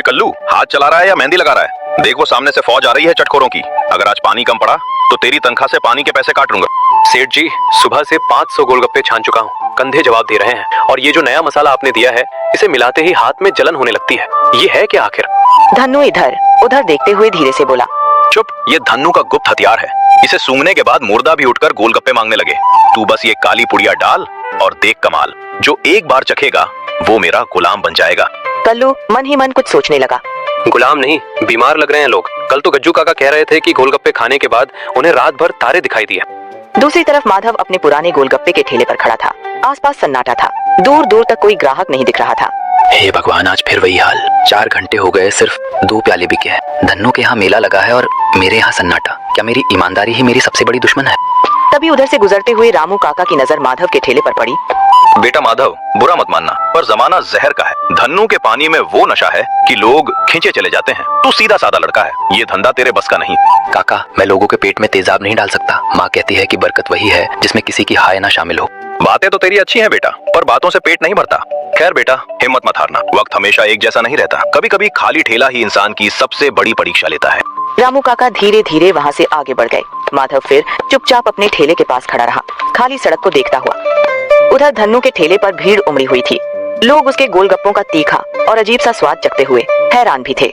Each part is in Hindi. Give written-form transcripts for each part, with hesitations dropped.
कल्लू, हाथ चला रहा है या मेहंदी लगा रहा है? देख वो सामने से फौज आ रही है चटखोरों की। अगर आज पानी कम पड़ा तो तेरी तनख्वाह से पानी के पैसे काट लूंगा। सेठ जी, सुबह से 500 गोलगप्पे छान चुका हूँ, कंधे जवाब दे रहे हैं। और ये जो नया मसाला आपने दिया है, इसे मिलाते ही हाथ में जलन होने लगती है। ये है क्या आखिर? धन्नू इधर उधर देखते हुए धीरे से बोला। चुप, ये धन्नू का गुप्त हथियार है। इसे सूंघने के बाद मुर्दा भी उठकर गोलगप्पे मांगने लगे। तू बस ये काली पुड़िया डाल और देख कमाल। जो एक बार चखेगा वो मेरा गुलाम बन जाएगा। कल्लू मन ही मन कुछ सोचने लगा। गुलाम नहीं, बीमार लग रहे हैं लोग। कल तो गज्जू काका कह रहे थे कि गोलगप्पे खाने के बाद उन्हें रात भर तारे दिखाई दिए। दूसरी तरफ माधव अपने पुराने गोलगप्पे के ठेले पर खड़ा था। आसपास सन्नाटा था, दूर दूर तक कोई ग्राहक नहीं दिख रहा था। हे भगवान, आज फिर वही हाल। 4 घंटे हो गए, सिर्फ 2 प्याले बिके हैं। धन्नू के यहाँ मेला लगा है और मेरे यहाँ सन्नाटा। क्या मेरी ईमानदारी ही मेरी सबसे बड़ी दुश्मन है? तभी उधर से गुजरते हुए रामू काका की नजर माधव के ठेले पर पड़ी। बेटा माधव, बुरा मत मानना, पर जमाना जहर का है। धन्नू के पानी में वो नशा है कि लोग खींचे चले जाते हैं। तू सीधा साधा लड़का है, ये धंधा तेरे बस का नहीं। काका, मैं लोगों के पेट में तेजाब नहीं डाल सकता। माँ कहती है कि बरकत वही है जिसमें किसी की हाय ना शामिल हो। बातें तो तेरी अच्छी हैं बेटा, पर बातों से पेट नहीं भरता। खैर बेटा, हिम्मत मत हारना। वक्त हमेशा एक जैसा नहीं रहता। कभी कभी खाली ठेला ही इंसान की सबसे बड़ी परीक्षा लेता है। रामू काका धीरे धीरे वहाँ से आगे बढ़ गए। माधव फिर चुपचाप अपने ठेले के पास खड़ा रहा, खाली सड़क को देखता हुआ। उधर धन्नू के ठेले पर भीड़ उमड़ी हुई थी। लोग उसके गोलगप्पों का तीखा और अजीब सा स्वाद चखते हुए हैरान भी थे।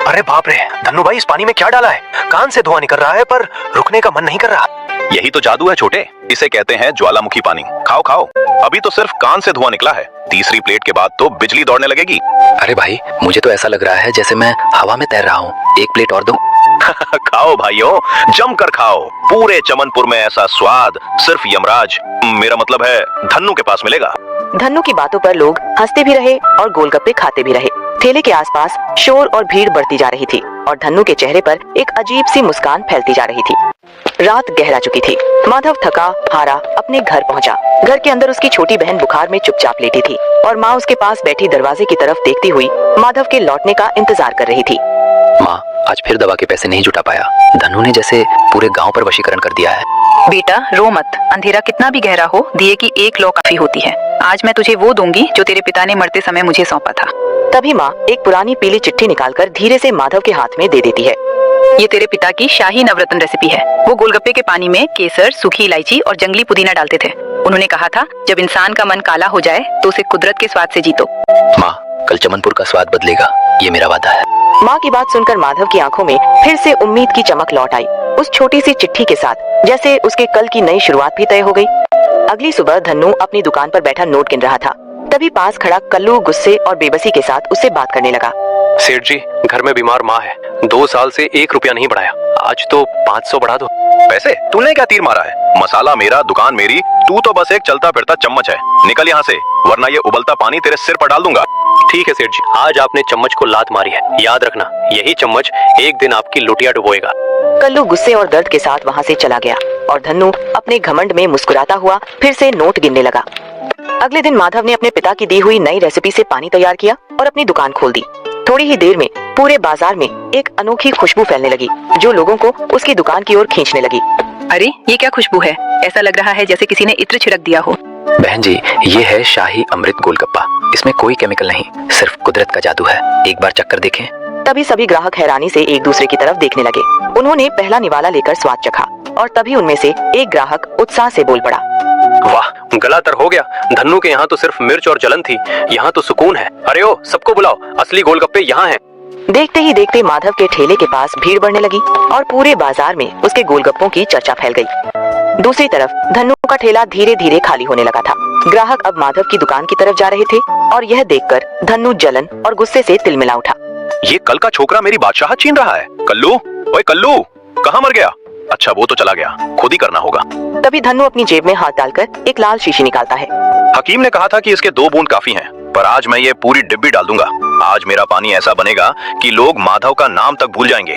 अरे बाप रे, धन्नू भाई इस पानी में क्या डाला है? कान से धुआं निकल रहा है पर रुकने का मन नहीं कर रहा। यही तो जादू है छोटे, इसे कहते हैं ज्वालामुखी पानी। खाओ खाओ, अभी तो सिर्फ कान से धुआं निकला है, तीसरी प्लेट के बाद तो बिजली दौड़ने लगेगी। अरे भाई, मुझे तो ऐसा लग रहा है जैसे मैं हवा में तैर रहा हूँ। 1 प्लेट और दो। खाओ भाइयों, जमकर खाओ। पूरे चमनपुर में ऐसा स्वाद सिर्फ यमराज, मेरा मतलब है धन्नू के पास मिलेगा। धन्नू की बातों पर लोग हंसते भी रहे और गोलगप्पे खाते भी रहे। ठेले के आसपास शोर और भीड़ बढ़ती जा रही थी और धन्नू के चेहरे पर एक अजीब सी मुस्कान फैलती जा रही थी। रात गहरा चुकी थी। माधव थका हारा अपने घर पहुंचा। घर के अंदर उसकी छोटी बहन बुखार में चुपचाप लेटी थी और माँ उसके पास बैठी दरवाजे की तरफ देखती हुई माधव के लौटने का इंतजार कर रही थी। माँ, आज फिर दवा के पैसे नहीं जुटा पाया। धन्नू ने जैसे पूरे गांव पर वशीकरण कर दिया है। बेटा रो मत, अंधेरा कितना भी गहरा हो, दिए की एक लौ काफी होती है। आज मैं तुझे वो दूंगी जो तेरे पिता ने मरते समय मुझे सौंपा था। तभी माँ एक पुरानी पीली चिट्ठी निकालकर धीरे से माधव के हाथ में दे देती है। ये तेरे पिता की शाही नवरत्न रेसिपी है। वो गोलगप्पे के पानी में केसर, सूखी इलायची और जंगली पुदीना डालते थे। उन्होंने कहा था, जब इंसान का मन काला हो जाए तो उसे कुदरत के स्वाद से जीतो। माँ, कल चमनपुर का स्वाद बदलेगा, ये मेरा वादा है। माँ की बात सुनकर माधव की आंखों में फिर से उम्मीद की चमक लौट आई। उस छोटी सी चिट्ठी के साथ जैसे उसके कल की नई शुरुआत भी तय हो गई। अगली सुबह धन्नू अपनी दुकान पर बैठा नोट गिन रहा था। तभी पास खड़ा कल्लू गुस्से और बेबसी के साथ उससे बात करने लगा। सेठ जी, घर में बीमार माँ है, 2 साल से 1 रुपया नहीं बढ़ाया, आज तो 500 बढ़ा दो। पैसे? तूने क्या तीर मारा है? मसाला मेरा, दुकान मेरी, तू तो बस एक चलता फिरता चम्मच है। निकल यहाँ से, वरना ये उबलता पानी तेरे सिर पर डाल दूंगा। ठीक है सेठ जी, आज आपने चम्मच को लात मारी है, याद रखना यही चम्मच एक दिन आपकी लुटिया डुबोएगा। कल्लू गुस्से और दर्द के साथ वहाँ से चला गया और धन्नू अपने घमंड में मुस्कुराता हुआ फिर से नोट गिनने लगा। अगले दिन माधव ने अपने पिता की दी हुई नई रेसिपी से पानी तैयार किया और अपनी दुकान खोल दी। थोड़ी ही देर में पूरे बाजार में एक अनोखी खुशबू फैलने लगी जो लोगों को उसकी दुकान की ओर खींचने लगी। अरे ये क्या खुशबू है? ऐसा लग रहा है जैसे किसी ने इत्र छिड़क दिया हो। बहन जी, ये है शाही अमृत गोलगप्पा। इसमें कोई केमिकल नहीं, सिर्फ कुदरत का जादू है। एक बार चक्कर देखें। तभी सभी ग्राहक हैरानी से एक दूसरे की तरफ देखने लगे। उन्होंने पहला निवाला लेकर स्वाद चखा और तभी उनमें से एक ग्राहक उत्साह से बोल पड़ा, वाह, गला तर हो गया। धन्नू के यहाँ तो सिर्फ मिर्च और जलन थी, यहाँ तो सुकून है। अरे ओ, सबको बुलाओ, असली गोलगप्पे यहाँ हैं। देखते ही देखते माधव के ठेले के पास भीड़ बढ़ने लगी और पूरे बाजार में उसके गोलगप्पों की चर्चा फैल गई। दूसरी तरफ धन्नू का ठेला धीरे धीरे खाली होने लगा था। ग्राहक अब माधव की दुकान की तरफ जा रहे थे और यह देखकर धन्नू जलन और गुस्से से तिलमिला उठा। ये कल का छोकरा मेरी बादशाह छीन रहा है। कल्लू, ओए कल्लू, कहाँ मर गया? अच्छा वो तो चला गया, खुद ही करना होगा। तभी धन्नू अपनी जेब में हाथ डालकर एक लाल शीशी निकालता है। हकीम ने कहा था कि इसके 2 बूंद काफी हैं, पर आज मैं ये पूरी डिब्बी डाल दूंगा। आज मेरा पानी ऐसा बनेगा कि लोग माधव का नाम तक भूल जाएंगे।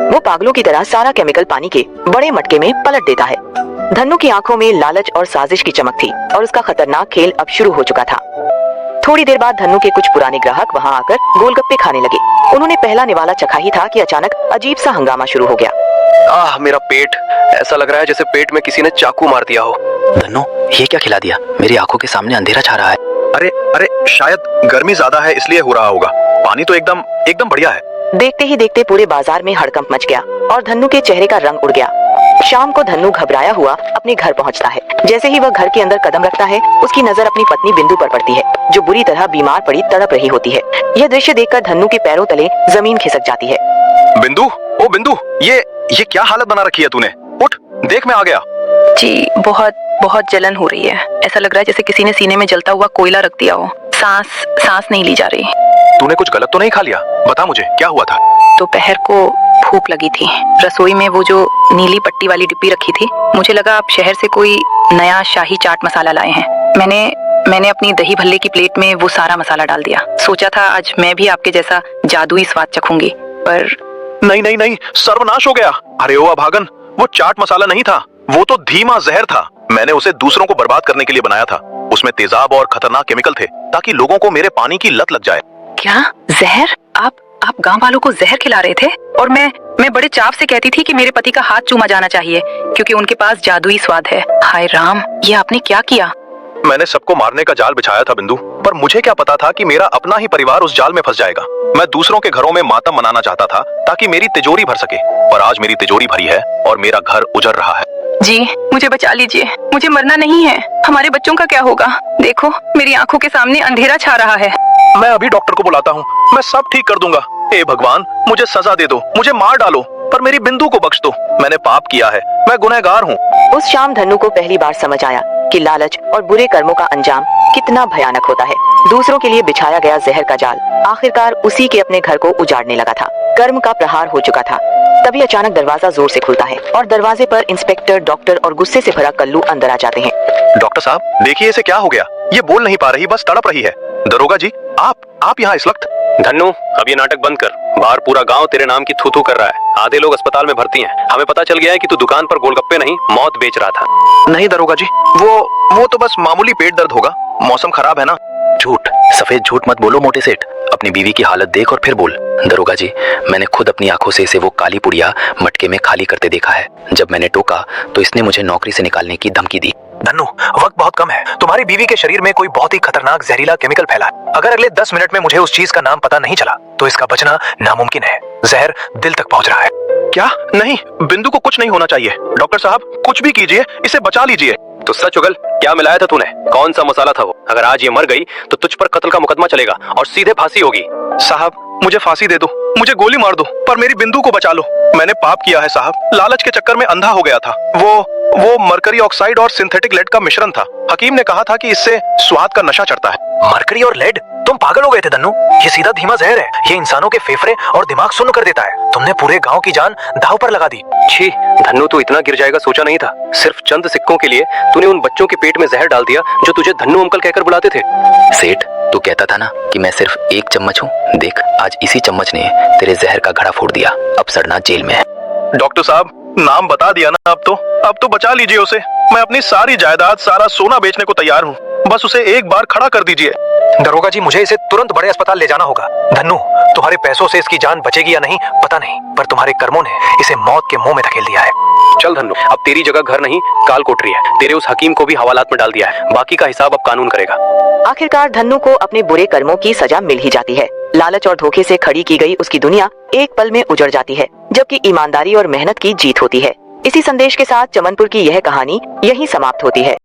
वो पागलों की तरह सारा केमिकल पानी के बड़े मटके में पलट देता है। धन्नू की आंखों में लालच और साजिश की चमक थी और उसका खतरनाक खेल अब शुरू हो चुका था। थोड़ी देर बाद धन्नू के कुछ पुराने ग्राहक वहाँ आकर गोलगप्पे खाने लगे। उन्होंने पहला निवाला चखा ही था कि अचानक अजीब सा हंगामा शुरू हो गया। आह, मेरा पेट, ऐसा लग रहा है जैसे पेट में किसी ने चाकू मार दिया हो। धन्नू, ये क्या खिला दिया? मेरी आंखों के सामने अंधेरा छा रहा है। अरे अरे, शायद गर्मी ज्यादा है इसलिए हो रहा होगा। पानी तो एकदम एकदम बढ़िया है। देखते ही देखते पूरे बाजार में हड़कंप मच गया और धन्नू के चेहरे का रंग उड़ गया। शाम को धन्नू घबराया हुआ अपने घर पहुंचता है। जैसे ही वह घर के अंदर कदम रखता है, उसकी नजर अपनी पत्नी बिंदु पर पड़ती है, जो बुरी तरह बीमार पड़ी तड़प रही होती है। यह दृश्य देखकर धन्नू के पैरों तले जमीन खिसक जाती है। बिंदु, ओ बिंदु, ये क्या हालत बना रखी है तूने? उठ, देख मैं आ गया। जी बहुत बहुत जलन हो रही है। ऐसा लग रहा है जैसे किसी ने सीने में जलता हुआ कोयला रख दिया हो। सांस नहीं ली जा रही। तूने कुछ गलत तो नहीं खा लिया? बता मुझे क्या हुआ था? दोपहर को भूख लगी थी। रसोई में वो जो नीली पट्टी वाली डिब्बी रखी थी, मुझे लगा आप शहर से कोई नया शाही चाट मसाला लाए हैं। मैंने अपनी दही भल्ले की प्लेट में वो सारा मसाला डाल दिया। सोचा था आज मैं भी आपके जैसा जादुई स्वाद चखूंगी, पर नहीं, सर्वनाश हो गया। अरे ओ अभागन, वो चाट मसाला नहीं था, वो तो धीमा जहर था। मैंने उसे दूसरों को बर्बाद करने के लिए बनाया था। उसमें तेजाब और खतरनाक केमिकल थे, ताकि लोगों को मेरे पानी की लत लग जाए। क्या जहर? आप गांव वालों को जहर खिला रहे थे? और मैं बड़े चाव से कहती थी कि मेरे पति का हाथ चूमा जाना चाहिए, क्योंकि उनके पास जादुई स्वाद है। हाय राम, ये आपने क्या किया? मैंने सबको मारने का जाल बिछाया था बिंदु, पर मुझे क्या पता था कि मेरा अपना ही परिवार उस जाल में फंस जाएगा। मैं दूसरों के घरों में मातम मनाना चाहता था, ताकि मेरी तिजोरी भर सके, पर आज मेरी तिजोरी भरी है और मेरा घर उजड़ रहा है। जी मुझे बचा लीजिए, मुझे मरना नहीं है। हमारे बच्चों का क्या होगा? देखो मेरी आंखों के सामने अंधेरा छा रहा है। मैं अभी डॉक्टर को बुलाता हूँ, मैं सब ठीक कर दूंगा। हे भगवान, मुझे सजा दे दो, मुझे मार डालो, पर मेरी बिंदु को बख्श दो। मैंने पाप किया है, मैं गुनहगार हूँ। उस शाम धन्नू को पहली बार समझ आया कि लालच और बुरे कर्मों का अंजाम कितना भयानक होता है। दूसरों के लिए बिछाया गया जहर का जाल आखिरकार उसी के अपने घर को उजाड़ने लगा था। कर्म का प्रहार हो चुका था। तभी अचानक दरवाजा जोर से खुलता है और दरवाजे पर इंस्पेक्टर, डॉक्टर और गुस्से से भरा कल्लू अंदर आ जाते हैं। डॉक्टर साहब, देखिए इसे क्या हो गया? ये बोल नहीं पा रही, बस तड़प रही है। दरोगा जी, आप यहाँ इस वक्त? धन्नू, अब ये नाटक बंद कर। बाहर पूरा गांव तेरे नाम की थू-थू कर रहा है। आधे लोग अस्पताल में भर्ती हैं। हमें पता चल गया है कि तू दुकान पर गोलगप्पे नहीं, मौत बेच रहा था। नहीं दरोगा जी, वो तो बस मामूली पेट दर्द होगा। मौसम खराब है ना। झूठ, सफेद झूठ मत बोलो मोटे सेठ। अपनी बीवी की हालत देख और फिर बोल। दरोगा जी, मैंने खुद अपनी आंखों से इसे वो काली पुड़िया मटके में खाली करते देखा है। जब मैंने टोका तो इसने मुझे नौकरी से निकालने की धमकी दी। धन्नू, वक्त बहुत कम है। तुम्हारी बीवी के शरीर में कोई बहुत ही खतरनाक जहरीला केमिकल फैला है। अगर अगले 10 मिनट में मुझे उस चीज का नाम पता नहीं चला तो इसका बचना नामुमकिन है। जहर दिल तक पहुंच रहा है। क्या? नहीं, बिंदु को कुछ नहीं होना चाहिए। डॉक्टर साहब, कुछ भी कीजिए, इसे बचा लीजिए। तो सच उगल, क्या मिलाया था तूने? कौन सा मसाला था वो? अगर आज ये मर गई तो तुझ पर कत्ल का मुकदमा चलेगा और सीधे फांसी होगी। साहब, मुझे फांसी दे दो, मुझे गोली मार दो, पर मेरी बिंदु को बचा लो। मैंने पाप किया है साहब, लालच के चक्कर में अंधा हो गया था। वो मरकरी ऑक्साइड और सिंथेटिक लेड का मिश्रण था। हकीम ने कहा था कि इससे स्वाद का नशा चढ़ता है। मरकरी और लेड? तुम पागल हो गए थे धन्नू। ये सीधा धीमा जहर है। ये इंसानों के फेफड़े और दिमाग सुन्न कर देता है। तुमने पूरे गांव की जान दांव पर लगा दी। छी धन्नू, तू इतना गिर जाएगा सोचा नहीं था। सिर्फ चंद सिक्कों के लिए तूने उन बच्चों के पेट में जहर डाल दिया जो तुझे धन्नू अंकल कहकर बुलाते थे। सेठ, तू कहता था ना कि मैं सिर्फ एक चम्मच हूँ। देख, आज इसी चम्मच ने तेरे जहर का घड़ा फोड़ दिया। अब सड़ना जेल में है। डॉक्टर साहब, नाम बता दिया ना, अब तो बचा लीजिए उसे। मैं अपनी सारी जायदाद, सारा सोना बेचने को तैयार हूँ। बस उसे एक बार खड़ा कर दीजिए। दरोगा जी, मुझे इसे तुरंत बड़े अस्पताल ले जाना होगा। धन्नू, तुम्हारे पैसों से इसकी जान बचेगी या नहीं पता नहीं, पर तुम्हारे कर्मों ने इसे मौत के मुंह में धकेल दिया है। चल धन्नू, अब तेरी जगह घर नहीं काल कोठरी है। तेरे उस हकीम को भी हवालात में डाल दिया है। बाकी का हिसाब अब कानून करेगा। आखिरकार धन्नू को अपने बुरे कर्मों की सजा मिल ही जाती है। लालच और धोखे से खड़ी की गई उसकी दुनिया एक पल में उजड़ जाती है, जबकि ईमानदारी और मेहनत की जीत होती है। इसी संदेश के साथ चमनपुर की यह कहानी यहीं समाप्त होती है।